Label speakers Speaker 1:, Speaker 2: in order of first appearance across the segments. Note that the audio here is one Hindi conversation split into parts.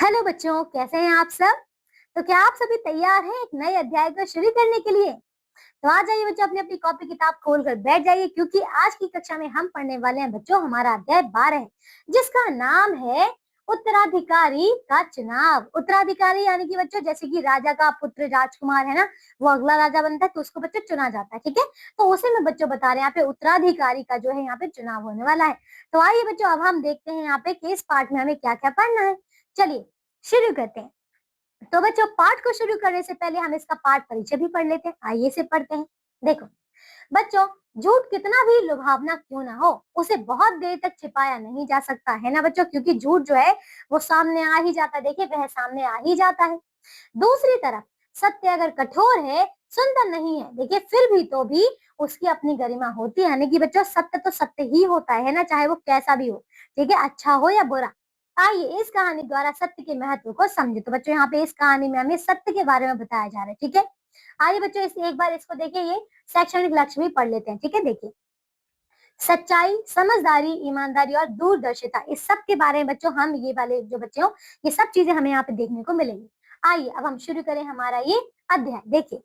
Speaker 1: हेलो बच्चों, कैसे हैं आप सब। तो क्या आप सभी तैयार हैं एक नए अध्याय को शुरू करने के लिए। तो आ जाइए बच्चों, अपनी अपनी कॉपी किताब खोल कर बैठ जाइए, क्योंकि आज की कक्षा में हम पढ़ने वाले हैं बच्चों हमारा अध्याय 12 है, जिसका नाम है उत्तराधिकारी का चुनाव। उत्तराधिकारी यानी कि बच्चों जैसे कि राजा का पुत्र राजकुमार है ना, वो अगला राजा बनता है तो उसको बच्चों चुना जाता है। ठीक है, तो उसे मैं बच्चों बता रहे हैं यहाँ पे उत्तराधिकारी का जो है यहाँ पे चुनाव होने वाला है। तो आइए बच्चों, अब हम देखते हैं यहाँ पे कि इस पार्ट में हमें क्या क्या पढ़ना है। चलिए शुरू करते हैं। तो बच्चों, पाठ को शुरू करने से पहले हम इसका पाठ परिचय भी पढ़ लेते हैं। आइए इसे पढ़ते हैं। देखो बच्चों, झूठ कितना भी लुभावना क्यों ना हो, उसे बहुत देर तक छिपाया नहीं जा सकता है ना बच्चों, क्योंकि झूठ जो है वो सामने आ ही जाता है। देखिए वह सामने आ ही जाता है। दूसरी तरफ सत्य अगर कठोर है, सुंदर नहीं है, देखिए फिर भी तो भी उसकी अपनी गरिमा होती है। यानी कि बच्चों सत्य तो सत्य ही होता है ना, चाहे वो कैसा भी हो। ठीक है, अच्छा हो या बुरा। आइए इस कहानी द्वारा सत्य के महत्व को समझे। तो बच्चों यहाँ पे इस कहानी में हमें सत्य के बारे में बताया जा रहा है। ठीक है, आइए बच्चों इस एक बार इसको देखिए, ये शैक्षणिक लक्ष्य भी पढ़ लेते हैं। ठीक है, देखिए सच्चाई, समझदारी, ईमानदारी और दूरदर्शिता, इस सब के बारे में बच्चों हम ये वाले जो बच्चे हो, ये सब चीजें हमें यहाँ पे देखने को मिलेंगी। आइए अब हम शुरू करें हमारा ये अध्याय। देखिए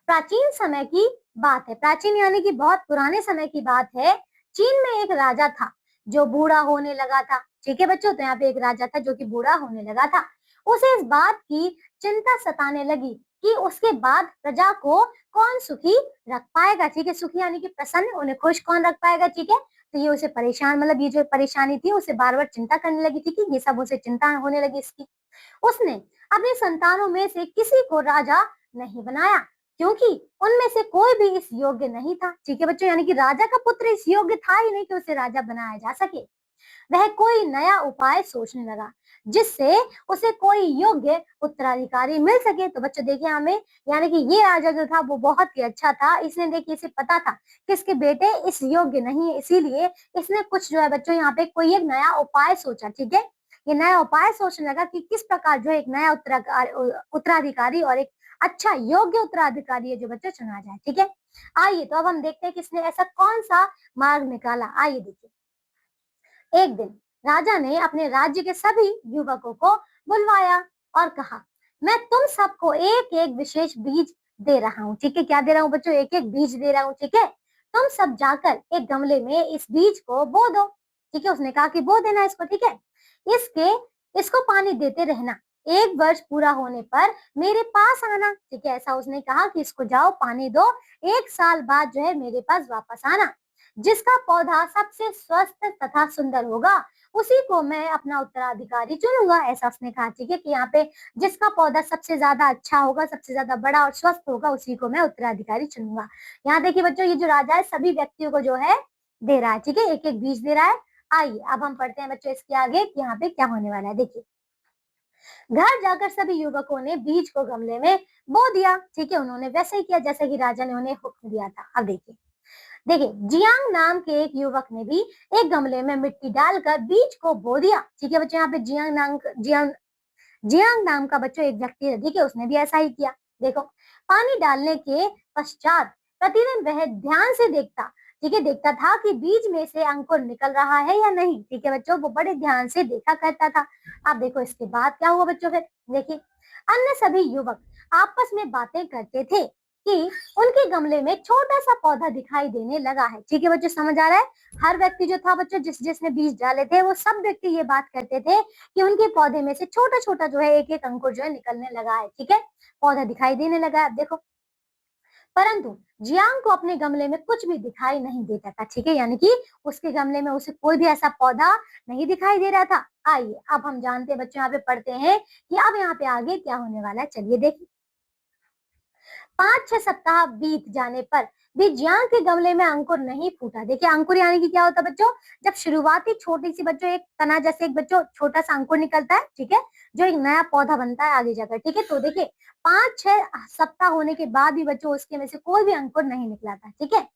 Speaker 1: प्राचीन समय की बात है, प्राचीन यानी कि बहुत पुराने समय की बात है। चीन में एक राजा था जो बूढ़ा होने लगा था। ठीक है बच्चों, तो यहाँ पे एक राजा था जो कि बूढ़ा होने लगा था। उसे इस बात की चिंता सताने लगी कि उसके बाद प्रजा को कौन सुखी रख पाएगा। ठीक है, सुखी यानी कि प्रसन्न, उन्हें खुश कौन रख पाएगा। ठीक है, तो ये उसे परेशान, मतलब ये जो परेशानी थी उसे बार बार चिंता करने लगी। ठीक है, ये सब उसे चिंता होने लगी इसकी। उसने अपने संतानों में से किसी को राजा नहीं बनाया, क्योंकि उनमें से कोई भी इस योग्य नहीं था। ठीक है बच्चों, यानी कि राजा का पुत्र इस योग्य था ही नहीं कि उसे राजा बनाया जा सके। वह कोई नया उपाय सोचने लगा जिससे उसे कोई योग्य उत्तराधिकारी मिल सके। तो बच्चों देखिए हमें, यानी कि ये राजा जो था वो बहुत ही अच्छा था। इसने देखिए इसे पता था कि इसके बेटे इस योग्य नहीं है, इसीलिए इसने कुछ जो है बच्चों यहाँ पे कोई एक नया उपाय सोचा। ठीक है, ये नया उपाय सोचने लगा कि किस प्रकार जो एक नया उत्तराधिकारी और एक अच्छा योग्य उत्तराधिकारी है जो बच्चों चुना जाए। ठीक है, आइए तो अब हम देखते हैं कि इसने ऐसा कौन सा मार्ग निकाला। आइए देखिए, एक दिन राजा ने अपने राज्य के सभी युवकों को बुलवाया और कहा, मैं तुम सबको एक एक विशेष बीज दे रहा हूँ। ठीक है, क्या दे रहा हूँ बच्चों, एक एक बीज दे रहा हूँ। ठीक है, तुम सब जाकर एक गमले में इस बीज को बो दो। ठीक है, उसने कहा कि बो देना इसको। ठीक है, इसके इसको पानी देते रहना, 1 वर्ष पूरा होने पर मेरे पास आना। ठीक है, ऐसा उसने कहा कि इसको जाओ पानी दो, 1 साल बाद जो है मेरे पास वापस आना। जिसका पौधा सबसे स्वस्थ तथा सुंदर होगा उसी को मैं अपना उत्तराधिकारी चुनूंगा, ऐसा उसने कहा। ठीक है, कि यहाँ पे जिसका पौधा सबसे ज्यादा अच्छा होगा, सबसे ज्यादा बड़ा और स्वस्थ होगा, उसी को मैं उत्तराधिकारी चुनूंगा। यहाँ देखिए बच्चों, ये जो राजा है सभी व्यक्तियों को जो है दे रहा है। ठीक है, एक एक बीज दे रहा है। आइए अब हम पढ़ते हैं बच्चों इसके आगे कि यहाँ पे क्या होने वाला है। देखिए घर जाकर सभी युवकों ने बीज को गमले में बो दिया। ठीक है, उन्होंने वैसे ही किया जैसे कि राजा ने उन्हें हुक्म दिया था। अब देखिए देखिए जियांग नाम के एक युवक ने भी एक गमले में मिट्टी डालकर बीज को बो दिया। ठीक है बच्चों, यहाँ पे जियांग नाम का बच्चों एक व्यक्ति है। ठीक है, उसने भी ऐसा ही किया। देखो पानी डालने के पश्चात प्रतिदिन वह ध्यान से देखता। ठीक है, देखता था कि बीज में से अंकुर निकल रहा है या नहीं। ठीक है बच्चों, वो बड़े ध्यान से देखा करता था। अब देखो इसके बाद क्या हुआ बच्चों, फिर देखिए अन्य सभी युवक आपस में बातें करते थे कि उनके गमले में छोटा सा पौधा दिखाई देने लगा है। ठीक है बच्चों, समझ आ रहा है। हर व्यक्ति जो था बच्चों, जिसने बीज डाले थे, वो सब व्यक्ति ये बात करते थे कि उनके पौधे में से छोटा छोटा जो है एक एक अंकुर जो है निकलने लगा है। ठीक है, पौधा दिखाई देने लगा है। अब देखो परंतु जियांग को अपने गमले में कुछ भी दिखाई नहीं देता था। ठीक है, यानी कि उसके गमले में उसे कोई भी ऐसा पौधा नहीं दिखाई दे रहा था। आइए अब हम जानते हैं बच्चों, यहाँ पे पढ़ते हैं कि अब यहाँ पे आगे क्या होने वाला है। चलिए देखिए 5-6 सप्ताह बीत जाने पर भी जियांग के गमले में अंकुर नहीं फूटा। देखिए अंकुर यानी कि क्या होता है बच्चों, जब शुरुआती छोटी सी बच्चों एक तना जैसे एक बच्चों छोटा सा अंकुर निकलता है। ठीक है, जो एक नया पौधा बनता है आगे जाकर। ठीक है, तो देखिए 5-6 सप्ताह होने के बाद भी बच्चों उसके में से कोई भी अंकुर नहीं निकला था। ठीक है,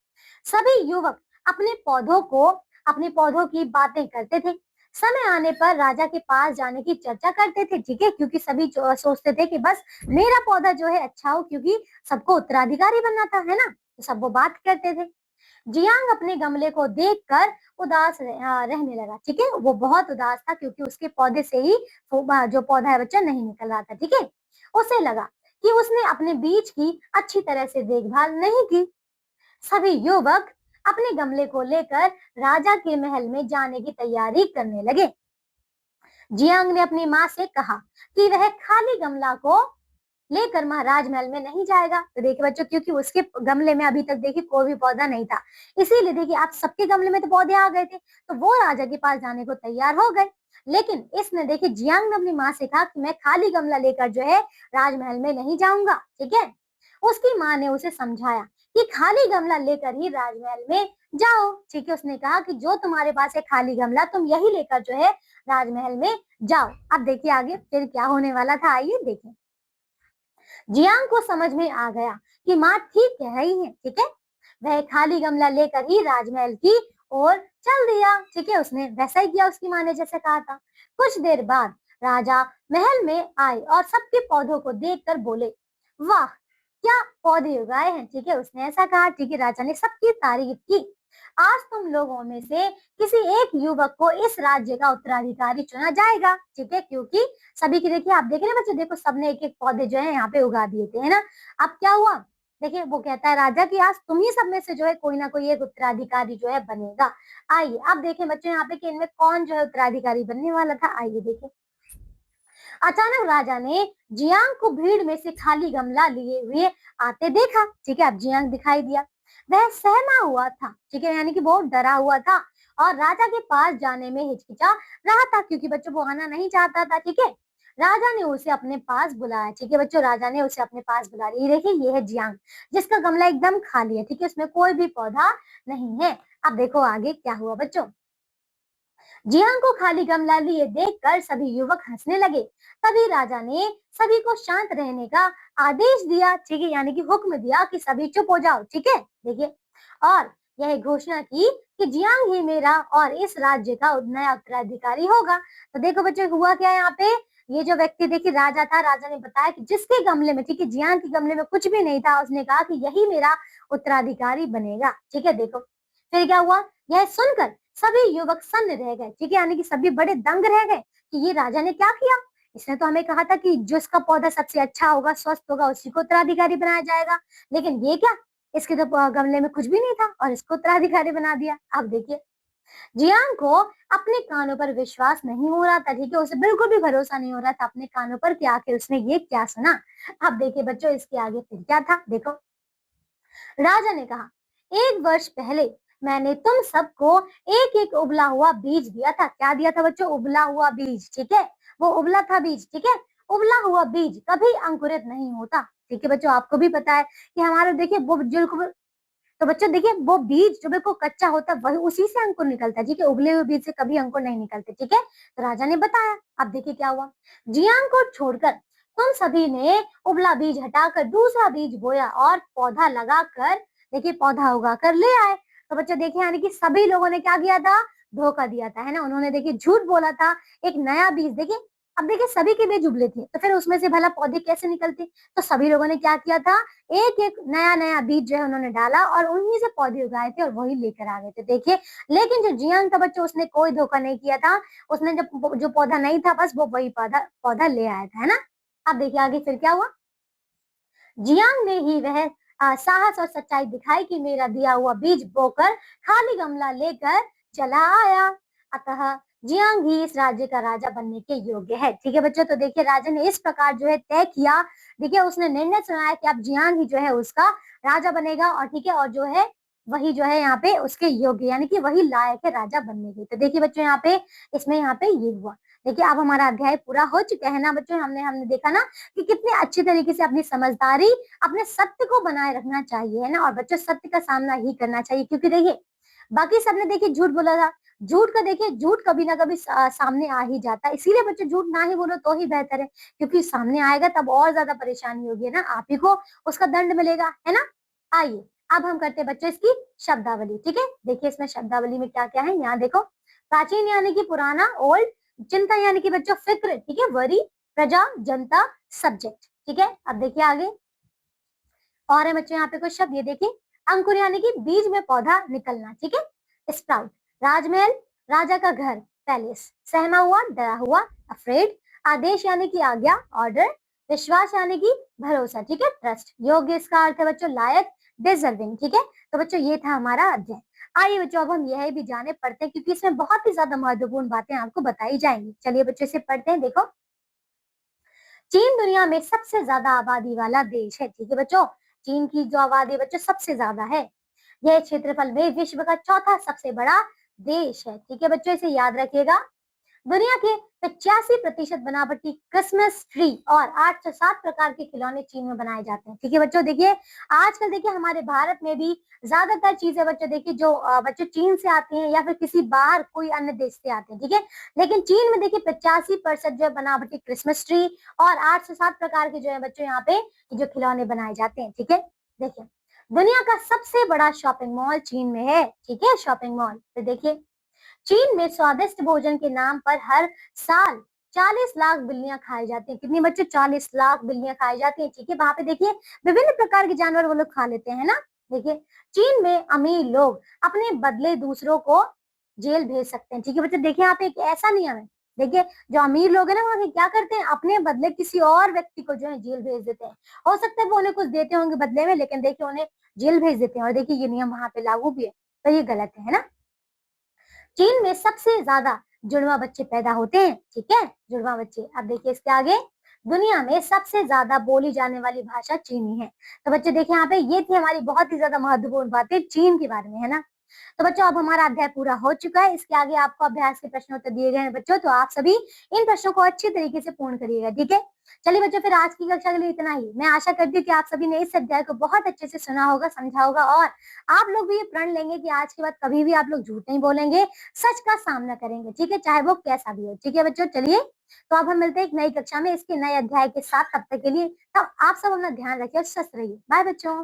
Speaker 1: सभी युवक अपने पौधों की बातें करते थे। समय आने पर राजा के पास जाने की चर्चा करते थे। ठीक है, क्योंकि सभी सोचते थे कि बस मेरा पौधा जो है अच्छा हो, क्योंकि सबको उत्तराधिकारी बनना था, है ना, तो सब वो बात करते थे। जियांग अपने गमले को देखकर उदास रहने लगा। ठीक है, वो बहुत उदास था क्योंकि उसके पौधे से ही जो पौधा है बच्चा नहीं निकल रहा था। ठीक है, उसे लगा कि उसने अपने बीज की अच्छी तरह से देखभाल नहीं की। सभी युवक अपने गमले को लेकर राजा के महल में जाने की तैयारी करने लगे। जियांग ने अपनी माँ से कहा कि वह खाली गमला को लेकर महाराज महल में नहीं जाएगा। तो देखिए बच्चों, क्योंकि उसके गमले में अभी तक देखिए कोई भी पौधा नहीं था, इसीलिए देखिए आप सबके गमले में तो पौधे आ गए थे, तो वो राजा के पास जाने को तैयार हो गए। लेकिन इसने देखिए जियांग ने अपनी माँ से कहा कि मैं खाली गमला लेकर जो है राजमहल में नहीं जाऊंगा। ठीक है, उसकी माँ ने उसे समझाया कि खाली गमला लेकर ही राजमहल में जाओ। ठीक है, उसने कहा कि जो तुम्हारे पास है खाली गमला तुम यही लेकर जो है राजमहल में जाओ। अब देखिए आगे फिर क्या होने वाला था, आइए देखें। जियांग को समझ में आ गया कि माँ ठीक कह रही है। ठीक है, वह खाली गमला लेकर ही राजमहल की ओर चल दिया। ठीक है, उसने वैसा ही किया उसकी माँ ने जैसे कहा था। कुछ देर बाद राजा महल में आए और सबके पौधों को देखकर बोले, वाह क्या पौधे उगाए हैं। ठीक है, उसने ऐसा कहा। ठीक है, राजा ने सबकी तारीफ की। आज तुम लोगों में से किसी एक युवक को इस राज्य का उत्तराधिकारी चुना जाएगा। ठीक है, क्योंकि सभी की देखिए आप देखे ना बच्चे, देखो सबने एक एक पौधे जो है यहाँ पे उगा दिए थे, है ना। अब क्या हुआ, देखिए वो कहता है राजा कि आज तुम ही सब में से जो है कोई ना कोई एक उत्तराधिकारी जो है बनेगा। आइए अब देखें बच्चों यहाँ पे कि इनमें कौन जो है उत्तराधिकारी बनने वाला था। आइए देखें। अचानक राजा ने जियांग को भीड़ में से खाली गमला लिए हुए आते देखा। ठीक है, अब जियांग दिखाई दिया। वह सहमा हुआ था। ठीक है, यानी कि बहुत डरा हुआ था और राजा के पास जाने में हिचकिचा रहा था क्योंकि बच्चों वो आना नहीं चाहता था। ठीक है, राजा ने उसे अपने पास बुलाया। ठीक है बच्चों, राजा ने उसे अपने पास बुला लिया। ये देखिए ये है जियांग, जिसका गमला एकदम खाली है। ठीक है, उसमें कोई भी पौधा नहीं है। अब देखो आगे क्या हुआ बच्चों। जियांग को खाली गमला लिए देखकर सभी युवक हंसने लगे। तभी राजा ने सभी को शांत रहने का आदेश दिया। ठीक है, यानी कि हुक्म दिया कि सभी चुप हो जाओ। ठीक है, देखिए, और यह घोषणा की कि जियांग ही मेरा और इस राज्य का नया उत्तराधिकारी होगा। तो देखो बच्चों हुआ क्या यहाँ पे, ये जो व्यक्ति देखिए राजा था, राजा ने बताया कि जिसके गमले में, ठीक है, जियांग के गमले में कुछ भी नहीं था, उसने कहा कि यही मेरा उत्तराधिकारी बनेगा। ठीक है, देखो फिर क्या हुआ, यह सुनकर सभी युवक सन्न रह गए। ठीक है, यानी कि सभी बड़े दंग रह गए कि ये राजा ने क्या किया। इसने तो हमें कहा था कि जिसका पौधा सबसे अच्छा होगा, स्वस्थ होगा, उसी को उत्तराधिकारी बनाया जाएगा, लेकिन ये क्या, इसके तो गमले में कुछ भी नहीं था और इसको उत्तराधिकारी बना दिया। अब देखिए जियांग को अपने कानों पर विश्वास नहीं हो रहा था। ठीक है, उसे बिल्कुल भी भरोसा नहीं हो रहा था अपने कानों पर कि आखिर उसने ये क्या सुना। अब देखिए बच्चों इसके आगे फिर क्या था, देखो राजा ने कहा, एक वर्ष पहले मैंने तुम सबको एक एक उबला हुआ बीज दिया था। क्या दिया था बच्चों, उबला हुआ बीज। ठीक है, वो उबला था बीज। ठीक है, उबला हुआ बीज कभी अंकुरित नहीं होता। ठीक है बच्चों, आपको भी पता है कि हमारे देखिए वो बुजुर्ग, तो बच्चों देखिए वो बीज जो बिल्कुल कच्चा होता है वही उसी से अंकुर निकलता है। ठीक है, उबले हुए बीज से कभी अंकुर नहीं निकलते। ठीक है, तो राजा ने बताया। अब देखिए क्या हुआ, जियांग को छोड़कर तुम सभी ने उबला बीज हटाकर दूसरा बीज बोया और पौधा लगाकर देखिए पौधा उगा कर ले आए। तो बच्चों देखिए यानी कि सभी लोगों ने क्या किया था, धोखा दिया था, है ना। उन्होंने देखिए झूठ बोला था। एक नया बीज देखिए, अब देखिए सभी के बीज उबले थे तो फिर उसमें से भला पौधे कैसे निकलते। तो सभी लोगों ने क्या किया था, एक एक नया नया बीज जो है उन्होंने डाला और उन्हीं से पौधे उगाए थे और वही लेकर आ गए थे। देखिए, लेकिन जो जियांग था बच्चों उसने कोई धोखा नहीं किया था। उसने जब जो पौधा नहीं था बस वो वही पौधा पौधा ले आया था, है ना। अब देखिए आगे फिर क्या हुआ, जियांग ने ही वह साहस और सच्चाई दिखाई कि मेरा दिया हुआ बीज बोकर खाली गमला लेकर चला आया। अतः जियांग ही इस राज्य का राजा बनने के योग्य है। ठीक है बच्चों, तो देखिए राजा ने इस प्रकार जो है तय किया। देखिए उसने निर्णय सुनाया कि अब जियांग ही जो है उसका राजा बनेगा और ठीक है, और जो है वही जो है यहाँ पे उसके योग्य, यानी कि वही लायक है राजा बनने के। तो देखिए बच्चों यहाँ पे इसमें यहाँ पे ये हुआ। देखिए अब हमारा अध्याय पूरा हो चुका है ना बच्चों। हमने देखा ना कि कितने अच्छे तरीके से अपनी समझदारी, अपने सत्य को बनाए रखना चाहिए, है ना। और बच्चों सत्य का सामना ही करना चाहिए, क्योंकि देखिए बाकी सबने देखिए झूठ बोला था। झूठ का देखिए झूठ कभी ना कभी सामने आ ही जाता है। इसीलिए बच्चों झूठ ना ही बोलो तो ही बेहतर है, क्योंकि सामने आएगा तब और ज्यादा परेशानी होगी ना, आप ही को उसका दंड मिलेगा, है ना। आइए अब हम करते हैं बच्चों इसकी शब्दावली। ठीक है, देखिए इसमें शब्दावली में क्या क्या है, यहाँ देखो। प्राचीन यानी कि पुराना, ओल्ड। चिंता यानी कि बच्चों फिक्र, ठीक है, वरी। प्रजा, जनता, सब्जेक्ट। ठीक है, अब देखिए आगे और है बच्चों यहाँ पे कुछ शब्द, ये देखिए अंकुर यानी कि बीज में पौधा निकलना, ठीक है। स्प्राउट, राजमहल, राजा का घर, पैलेस। सहमा हुआ, डरा हुआ, अफ्रेड। आदेश यानी कि आज्ञा, ऑर्डर। विश्वास यानी कि भरोसा, ठीक है, ट्रस्ट। योग्य इसका अर्थ है बच्चों लायक, डिजर्विंग, ठीक है। तो बच्चों ये था हमारा अध्याय। आइए बच्चों अब हम यह भी जाने पढ़ते हैं, क्योंकि इसमें बहुत ही ज्यादा महत्वपूर्ण बातें आपको बताई जाएंगी। चलिए बच्चों इसे पढ़ते हैं। देखो, चीन दुनिया में सबसे ज्यादा आबादी वाला देश है, ठीक है बच्चों। चीन की जो आबादी बच्चों सबसे ज्यादा है। यह क्षेत्रफल में विश्व का चौथा सबसे बड़ा देश है, ठीक है बच्चों, इसे याद रखिएगा। दुनिया के 85% बनावटी क्रिसमस ट्री और 807 प्रकार के खिलौने चीन में बनाए जाते हैं, ठीक है बच्चों। देखिए आजकल देखिए हमारे भारत में भी ज्यादातर चीजें बच्चों देखिए जो बच्चों चीन से आती हैं या फिर किसी बाहर कोई अन्य देश से आते हैं, ठीक है। लेकिन चीन में देखिए 85% जो है बनावटी क्रिसमस ट्री और 807 प्रकार के जो है बच्चों यहाँ पे जो खिलौने बनाए जाते हैं, ठीक है। देखिए दुनिया का सबसे बड़ा शॉपिंग मॉल चीन में है, ठीक है, शॉपिंग मॉल। तो देखिए चीन में स्वादिष्ट भोजन के नाम पर हर साल 40 लाख बिल्लियां खाई जाती हैं। कितनी बच्चे? 40 लाख बिल्लियां खाई जाती हैं, ठीक है। वहां पे देखिए विभिन्न प्रकार के जानवर वो लोग खा लेते हैं ना। देखिए चीन में अमीर लोग अपने बदले दूसरों को जेल भेज सकते हैं, ठीक है बच्चे। देखिए यहाँ पे एक ऐसा नियम है। देखिए जो अमीर लोग है ना वहाँ क्या करते हैं, अपने बदले किसी और व्यक्ति को जो है जेल भेज देते हैं। हो सकता है वो उन्हें कुछ देते होंगे बदले में, लेकिन देखिए उन्हें जेल भेज देते हैं। और देखिए ये नियम वहां पे लागू भी है, तो ये गलत है ना। चीन में सबसे ज्यादा जुड़वा बच्चे पैदा होते हैं, ठीक है, जुड़वा बच्चे। अब देखिए इसके आगे, दुनिया में सबसे ज्यादा बोली जाने वाली भाषा चीनी है। तो बच्चे देखिए यहाँ पे ये थी हमारी बहुत ही ज्यादा महत्वपूर्ण बातें चीन के बारे में, है ना। तो बच्चों अब हमारा अध्याय पूरा हो चुका है। इसके आगे आपको अभ्यास के प्रश्न उत्तर दिए गए हैं बच्चों, तो आप सभी इन प्रश्नों को अच्छी तरीके से पूर्ण करिएगा, ठीक है। चलिए बच्चों फिर आज की कक्षा के लिए इतना ही। मैं आशा करती हूँ कि आप सभी ने इस अध्याय को बहुत अच्छे से सुना होगा, समझा होगा, और आप लोग भी ये प्रण लेंगे कि आज के बाद कभी भी आप लोग झूठ नहीं बोलेंगे, सच का सामना करेंगे, ठीक है, चाहे वो कैसा भी हो, ठीक है बच्चों। चलिए तो अब हम मिलते हैं एक नई कक्षा में इसके नए अध्याय के साथ। तब तक के लिए तब आप सब अपना ध्यान रखिए और स्वस्थ रहिए। बाय बच्चों।